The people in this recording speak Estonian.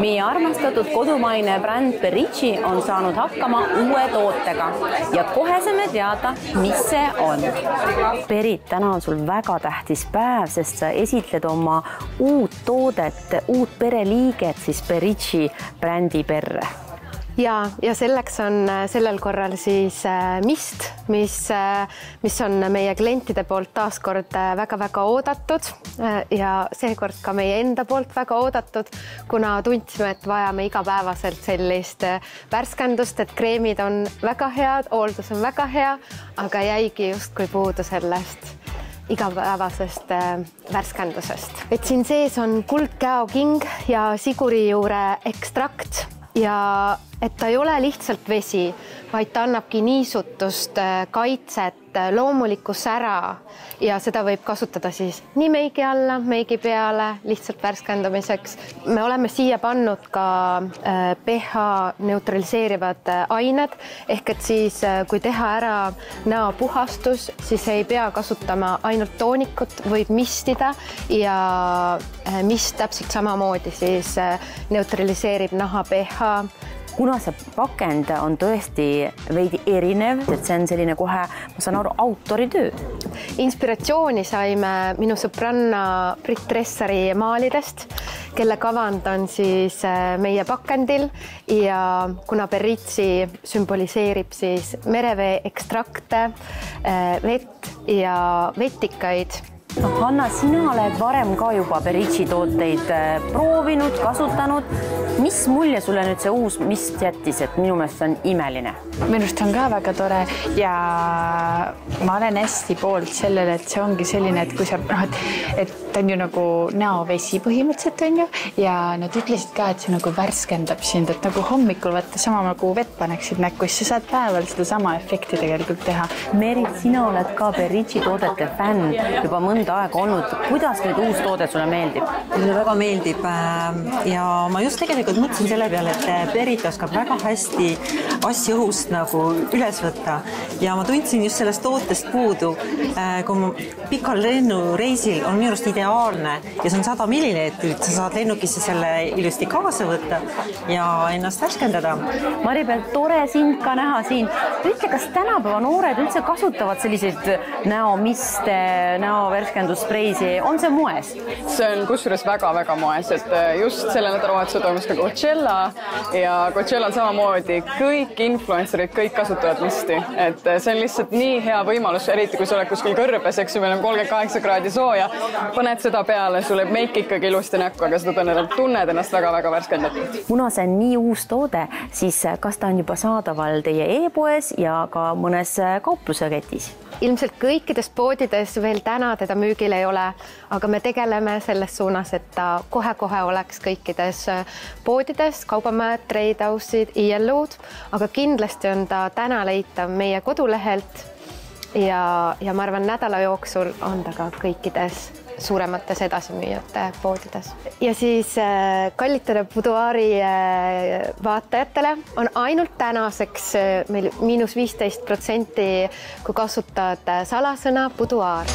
Meie armastatud kodumaine bränd Perici on saanud hakkama uue tootega ja kohe saame teada, mis see on. Berit, täna on sul väga tähtis päev, sest sa esitled oma uut toodet, uut pereliiget siis Perici brändi perre. Ja selleks on sellel korral siis mist, mis on meie klientide poolt taaskord väga-väga oodatud ja seekord ka meie enda poolt väga oodatud, kuna tundsime, et vajame igapäevaselt sellist värskendust, et kreemid on väga head, hooldus on väga hea, aga jäigi justkui puudu sellest igapäevasest värskendusest. Et siin sees on kuldkäoking ja sigurijuure ekstrakt ja et ta ei ole lihtsalt vesi, vaid ta annabki niisutust, kaitset, loomulikku sära ja seda võib kasutada siis nii meigi alla, meigi peale, lihtsalt värskendamiseks. Me oleme siia pannud ka pH neutraliseerivad ained, ehk et siis kui teha ära näopuhastus, siis ei pea kasutama ainult toonikut, võib mistida ja mist täpselt samamoodi siis neutraliseerib naha pH. Kuna see pakend on tõesti veidi erinev, et see on selline kohe, ma saan aru, autoritöö. Inspiratsiooni saime minu sõbranna Brit Tressari maalidest, kelle kavand on siis meie pakendil ja kuna Perici sümboliseerib siis merevee ekstrakte, vett ja vetikaid. Hanna, sina oled varem ka juba Perici tooteid proovinud, kasutanud. Mis mulje sulle nüüd see uus mist jättis, et minu meelest on imeline? Minust on ka väga tore ja ma olen hästi poolt sellele, et see ongi selline, et kui sa, et ta on ju nagu näovesi põhimõtteliselt on ju ja nad ütlesid ka, et see nagu värskendab sind, et nagu hommikul võtta sama nagu vett paneksid näkku, siis sa saad päeval seda sama efekti tegelikult teha. Merit, sina oled ka Perici toodete fänn juba mõnda aega olnud. Kuidas nüüd uus toode sulle meeldib? Mulle väga meeldib ja ma just tegelikult mõtlesin selle peale, et Berit oskab väga hästi asju õhust nagu üles võtta ja ma tundsin just sellest tootest puudu. Kui ma pikal lennureisil on minu arust ideaalne ja see on 100 milliliitrit, sa saad lennukisse selle ilusti kaasa võtta ja ennast värskendada. Maribel, tore sind ka näha siin. Ütle, kas tänapäeva noored üldse kasutavad selliseid näomiste, näovärskenduspreisi? On see moes? See on kusjuures väga-väga moes, et just selle nädalavahetusel toimus ka Coachella ja Coachellal samamoodi kõik influencerid, kõik kasutavad misti. Et see on lihtsalt nii hea võimalus, eriti kui sa oled kuskil kõrbes, eks ju, meil on 38 kraadi sooja, paned seda peale, sul ei meik ikkagi ilusti näkku, aga seda tunned ennast väga-väga värskendatult. Kuna see on nii uus toode, siis kas ta on juba saadaval teie e-poes ja ka mõnes kaupluseketis? Ilmselt kõikides poodides veel täna teda müügil ei ole, aga me tegeleme selles suunas, et ta kohe-kohe oleks kõikides poodides, Kaubamäed, Trade House'id, ILO-d, aga kindlasti on ta täna leitav meie kodulehelt ja ma arvan, nädala jooksul on ta ka kõikides suuremates edasimüüjate poodides. Ja siis kallitele Boudoiri vaatajatele on ainult tänaseks meil -15%, kui kasutad salasõna Boudoir.